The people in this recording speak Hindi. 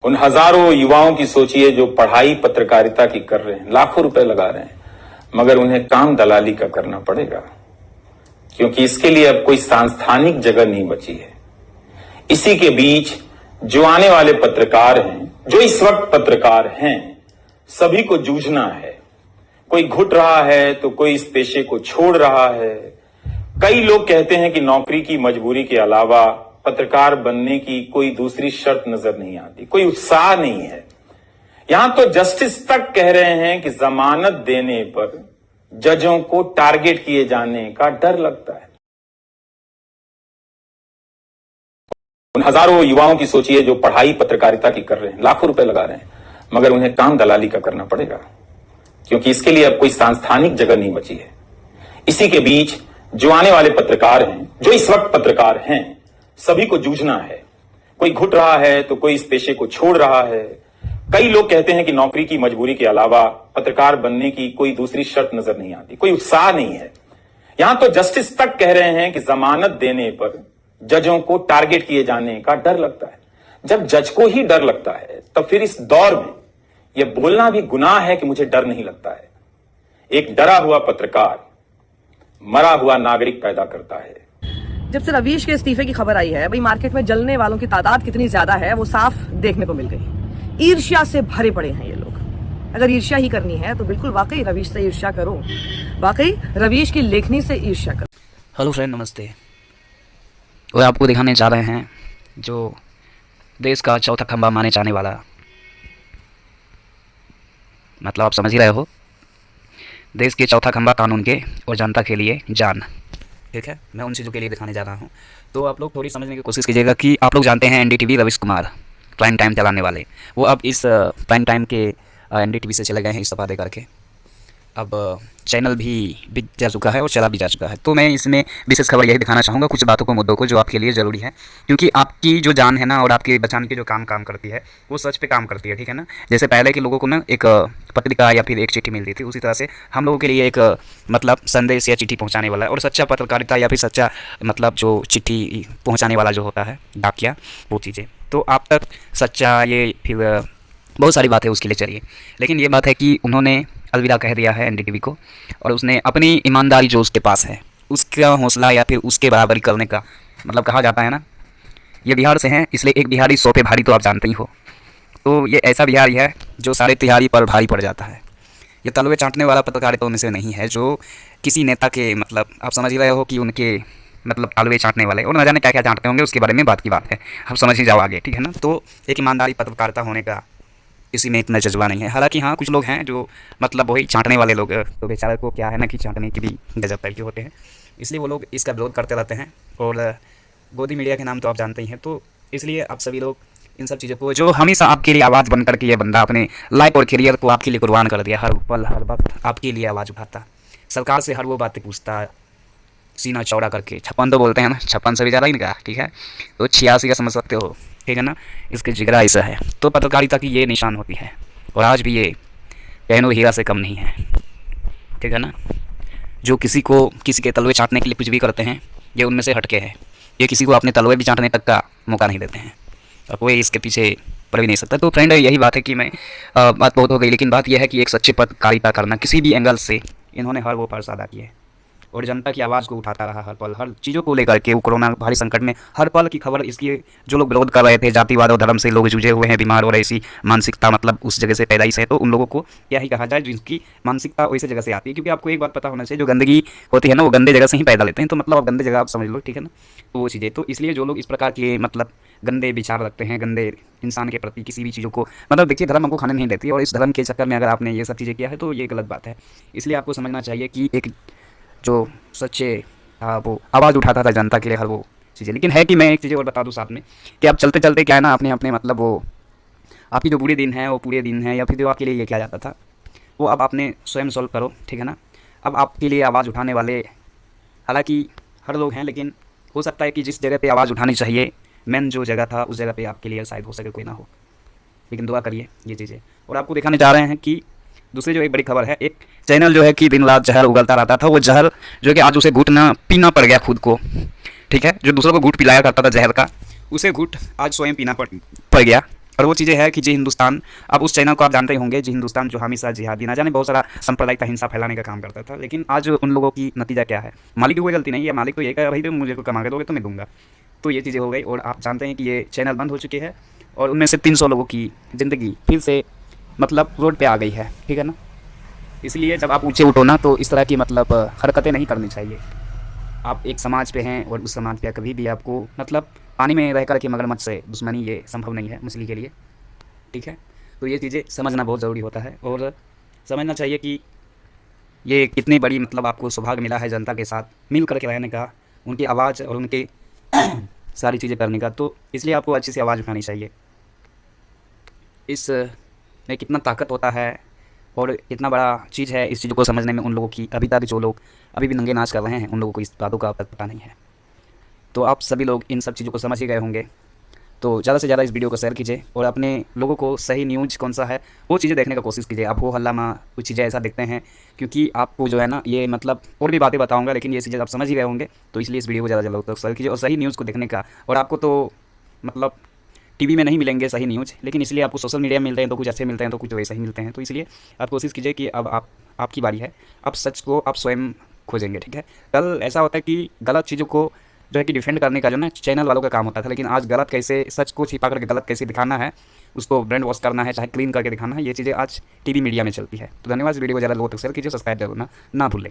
उन हजारों युवाओं की सोचिए जो पढ़ाई पत्रकारिता की कर रहे हैं, लाखों रुपए लगा रहे हैं, मगर उन्हें काम दलाली का करना पड़ेगा क्योंकि इसके लिए अब कोई सांस्थानिक जगह नहीं बची है। इसी के बीच जो आने वाले पत्रकार हैं, जो इस वक्त पत्रकार हैं, सभी को जूझना है। कोई घुट रहा है तो कोई इस पेशे को छोड़ रहा है। कई लोग कहते हैं कि नौकरी की मजबूरी के अलावा पत्रकार बनने की कोई दूसरी शर्त नजर नहीं आती, कोई उत्साह नहीं है। यहां तो जस्टिस तक कह रहे हैं कि जमानत देने पर जजों को टारगेट किए जाने का डर लगता है। उन हजारों युवाओं की सोचिए जो पढ़ाई पत्रकारिता की कर रहे हैं, लाखों रुपए लगा रहे हैं, मगर उन्हें काम दलाली का करना पड़ेगा क्योंकि इसके लिए अब कोई सांस्थानिक जगह नहीं बची है। इसी के बीच जो आने वाले पत्रकार हैं, जो इस वक्त पत्रकार हैं, सभी को जूझना है। कोई घुट रहा है तो कोई इस पेशे को छोड़ रहा है। कई लोग कहते हैं कि नौकरी की मजबूरी के अलावा पत्रकार बनने की कोई दूसरी शर्त नजर नहीं आती, कोई उत्साह नहीं है। यहां तो जस्टिस तक कह रहे हैं कि जमानत देने पर जजों को टारगेट किए जाने का डर लगता है। जब जज को ही डर लगता है तब फिर इस दौर में यह बोलना भी गुनाह है कि मुझे डर नहीं लगता है। एक डरा हुआ पत्रकार मरा हुआ नागरिक पैदा करता है। जब से रवीश के इस्तीफे की खबर आई है, भाई मार्केट में जलने वालों की तादाद कितनी ज्यादा है वो साफ देखने को मिल गई। ईर्ष्या से भरे पड़े हैं ये लोग। अगर ईर्ष्या ही करनी है तो बिल्कुल वाकई रवीश से ईर्ष्या करो, वाकई रवीश की लेखनी से ईर्ष्या करो। हेलो फ्रेंड, नमस्ते। वो आपको दिखाने जा रहे हैं जो देश का चौथा खंभा माने जाने वाला, मतलब आप समझ ही रहे हो, देश के चौथा खंभा कानून के और जनता के लिए जान। ठीक है, मैं उन चीज़ों के लिए दिखाने जा रहा हूँ। तो आप लोग थोड़ी समझने की कोशिश कीजिएगा कि आप लोग जानते हैं NDTV Ravish Kumar, prime time चलाने वाले, वो अब इस प्राइम टाइम के एनडीटीवी से चले गए हैं इस्तीफा दे करके। अब चैनल भी बिक जा चुका है और चला भी जा चुका है। तो मैं इसमें विशेष खबर यही दिखाना चाहूँगा, कुछ बातों को, मुद्दों को जो आपके लिए ज़रूरी है, क्योंकि आपकी जो जान है ना और आपके बचाने की जो काम करती है वो सच पे काम करती है। ठीक है ना, जैसे पहले के लोगों को ना एक पत्रिका या फिर एक चिट्ठी मिलती थी, उसी तरह से हम लोगों के लिए एक मतलब संदेश या चिट्ठी पहुँचाने वाला है। और सच्चा पत्रकारिता या फिर सच्चा मतलब जो चिट्ठी पहुँचाने वाला जो होता है डाकिया, वो चीज़ें तो आप तक सच्चा, ये फिर बहुत सारी बातें उसके लिए चाहिए। लेकिन ये बात है कि उन्होंने अलविदा कह दिया है एनडीटीवी को, और उसने अपनी ईमानदारी जो उसके पास है, उसका हौसला या फिर उसके बराबरी करने का, मतलब कहा जाता है ना, ये बिहार से हैं इसलिए एक बिहारी 100 पे भारी, तो आप जानते ही हो। तो ये ऐसा बिहारी है जो सारे तिहारी पर भारी पड़ जाता है। ये तलवे चाटने वाला पत्रकारिता में से नहीं है जो किसी नेता के, मतलब आप समझ ही रहे हो कि उनके मतलब तलवे चाटने वाले, और न जाने क्या क्या चाटते होंगे, उसके बारे में बात की बात है, आप समझ ही जाओ आगे। ठीक है ना, तो एक ईमानदारी पत्रकारिता होने का इसी में इतना जज्बा नहीं है। हालांकि हाँ, कुछ लोग हैं जो मतलब वही चाटने वाले लोग, तो बेचारे को क्या है ना कि चाटने की भी गजब टाइप के होते हैं, इसलिए वो लोग इसका विरोध करते रहते हैं। और गोदी मीडिया के नाम तो आप जानते ही हैं। तो इसलिए आप सभी लोग इन सब चीज़ों को, जो हमेशा आपके लिए आवाज़ बन करके ये बंदा अपने लाइफ और करियर को आपके लिए कुर्बान कर दिया, हर पल हर वक्त आपके लिए आवाज़ उठाता, सरकार से हर वो बातें पूछता, सीना चौड़ा करके। 56 तो बोलते हैं ना, 56 से भी ज़्यादा ही निकला। ठीक है, तो 86 का समझ सकते हो। ठीक है ना, इसके जिगरा ऐसा है। तो पत्रकारिता की ये निशान होती है, और आज भी ये कहनो हीरा से कम नहीं है। ठीक है ना, जो किसी को किसी के तलवे चाटने के लिए कुछ भी करते हैं, ये उनमें से हटके है। ये किसी को अपने तलवे भी चाटने तक का मौका नहीं देते हैं, और कोई इसके पीछे पड़ भी नहीं सकता। तो फ्रेंड, यही बात है कि मैं बात बहुत हो गई, लेकिन बात यह है कि एक सच्ची पत्रकारिता करना, किसी भी एंगल से इन्होंने हर वो फर्ज अदा किए और जनता की आवाज़ को उठाता रहा हर पल, हर चीज़ों को लेकर के। वो कोरोना भारी संकट में हर पल की खबर, इसकी जो लोग विरोध कर रहे थे, जातिवाद और धर्म से लोग जूझे हुए हैं, बीमार और ऐसी मानसिकता मतलब उस जगह से पैदाइश है, तो उन लोगों को क्या ही कहा जाए, जिनकी मानसिकता वैसे जगह से आती है। क्योंकि आपको एक बात पता होना चाहिए, जो गंदगी होती है ना, वो गंदे जगह से ही पैदा लेते हैं। तो मतलब आप गंदे जगह आप समझ लो। ठीक है ना, तो वो चीज़ें, तो इसलिए जो लोग इस प्रकार के मतलब गंदे विचार रखते हैं, गंदे इंसान के प्रति किसी भी चीज़ों को, मतलब देखिए, धर्म हमको खाने नहीं देती, और इस धर्म के चक्कर में अगर आपने ये सब चीज़ें किया है तो ये गलत बात है। इसलिए आपको समझना चाहिए कि एक जो सच्चे वो आवाज़ उठाता था जनता के लिए हर वो चीज़ें। लेकिन है कि मैं एक चीज़ और बता दूं साथ में, कि आप चलते चलते क्या है ना, अपने मतलब वो आपकी जो बुरे दिन है, वो पूरे दिन है, या फिर जो आपके लिए ये किया जाता था, वो अब आपने स्वयं सॉल्व करो। ठीक है ना, अब आपके लिए आवाज़ उठाने वाले हालांकि हर लोग हैं, लेकिन हो सकता है कि जिस जगह पर आवाज़ उठानी चाहिए, मेन जो जगह था, उस जगह पर आपके लिए शायद हो सके कोई ना हो। लेकिन दुआ करिए ये चीज़ें। और आपको दिखाने जा रहे हैं कि दूसरी जो एक बड़ी खबर है, एक चैनल जो है कि दिन रात जहर उगलता रहता था, वो जहर जो कि आज उसे घुटना पीना पड़ गया खुद को। ठीक है, जो दूसरों को घुट पिलाया करता था जहर का, उसे घुट आज स्वयं पीना पड़ गया। और वो चीज़ें है कि जी हिंदुस्तान, अब उस चैनल को आप जानते ही होंगे, जी हिंदुस्तान जो हमेशा जिहादी ना जाने बहुत सारा सांप्रदायिक हिंसा फैलाने का काम करता था। लेकिन आज उन लोगों की नतीजा क्या है, मालिक की कोई गलती नहीं है, मालिक तो ये कह भाई मुझे को कमा के दोगे तो मैं दूंगा। तो ये चीज़ें हो गई और आप जानते हैं कि ये चैनल बंद हो चुके हैं और उनमें से 300 लोगों की ज़िंदगी फिर से मतलब रोड पे आ गई है, ठीक है ना। इसलिए जब आप ऊँचे उठो ना तो इस तरह की मतलब हरकतें नहीं करनी चाहिए। आप एक समाज पे हैं और उस समाज पे कभी भी आपको मतलब पानी में रह कर के मगरमच्छ से दुश्मनी ये संभव नहीं है मछली के लिए, ठीक है। तो ये चीज़ें समझना बहुत ज़रूरी होता है और समझना चाहिए कि ये कितनी बड़ी मतलब आपको सौभाग्य मिला है जनता के साथ मिल करके रहने का, उनकी आवाज़ और उनकी सारी चीज़ें करने का। तो इसलिए आपको अच्छी सी आवाज़ उठानी चाहिए। इस में कितना ताकत होता है और कितना बड़ा चीज़ है इस चीज़ को समझने में उन लोगों की, अभी तक जो लोग अभी भी नंगे नाच कर रहे हैं उन लोगों को इस बातों का अब तक पता नहीं है। तो आप सभी लोग इन सब चीज़ों को समझ ही गए होंगे। तो ज़्यादा से ज़्यादा इस वीडियो को शेयर कीजिए और अपने लोगों को सही न्यूज़ कौन सा है वो चीज़ें देखने का कोशिश कीजिए। आप हो हल्ला माँ कुछ चीज़ें ऐसा देखते हैं, क्योंकि आपको जो है ना ये मतलब और भी बातें बताऊंगा, लेकिन ये चीज़ें आप समझ ही गए होंगे। तो इसलिए इस वीडियो को ज़्यादा ज़्यादा तक शेयर कीजिए और सही न्यूज़ को देखने का। और आपको तो मतलब टीवी में नहीं मिलेंगे सही न्यूज़, लेकिन इसलिए आपको सोशल मीडिया में मिलते हैं तो कुछ अच्छे मिलते हैं तो कुछ वैसे ही मिलते हैं। तो इसलिए आप कोशिश कीजिए कि अब आपकी बारी है, अब सच को आप स्वयं खोजेंगे, ठीक है। कल ऐसा होता है कि गलत चीज़ों को जो है कि डिफेंड करने का जो ना चैनल वालों का काम होता था, लेकिन आज गलत कैसे, सच को छिपा करके गलत कैसे दिखाना है, उसको ब्रांड वॉश करना है, चाहे क्लीन करके दिखाना है, ये चीज़ें आज टीवी मीडिया में चलती है। तो धन्यवाद। इस वीडियो को ज़्यादा लोगों तक शेयर कीजिए, सब्सक्राइब जरूर ना भूलें।